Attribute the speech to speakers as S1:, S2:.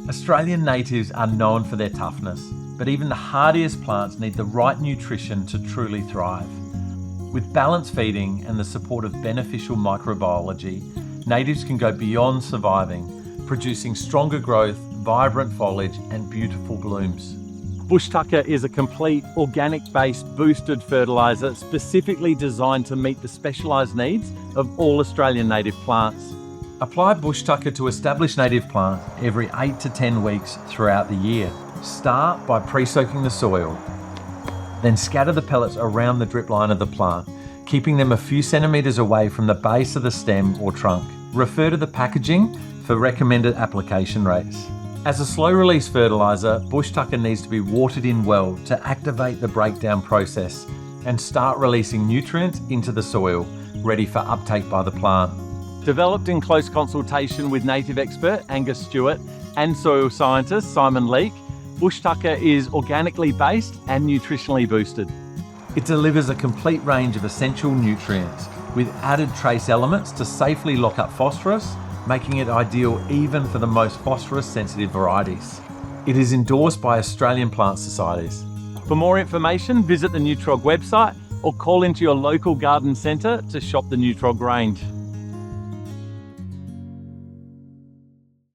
S1: Australian natives are known for their toughness, but even the hardiest plants need the right nutrition to truly thrive. With balanced feeding and the support of beneficial microbiology, natives can go beyond surviving, producing stronger growth, vibrant foliage and beautiful blooms. Bush Tucker is a complete organic-based boosted fertiliser specifically designed to meet the specialised needs of all Australian native plants. Apply Bush Tucker to established native plants every 8 to 10 weeks throughout the year. Start by pre-soaking the soil, then scatter the pellets around the drip line of the plant, keeping them a few centimetres away from the base of the stem or trunk. Refer to the packaging for recommended application rates. As a slow-release fertiliser, Bush Tucker needs to be watered in well to activate the breakdown process and start releasing nutrients into the soil, ready for uptake by the plant. Developed in close consultation with native expert Angus Stewart and soil scientist Simon Leake, Bush Tucker is organically based and nutritionally boosted. It delivers a complete range of essential nutrients with added trace elements to safely lock up phosphorus, making it ideal even for the most phosphorus-sensitive varieties. It is endorsed by Australian plant societies. For more information, visit the Neutrog website or call into your local garden centre to shop the Neutrog range.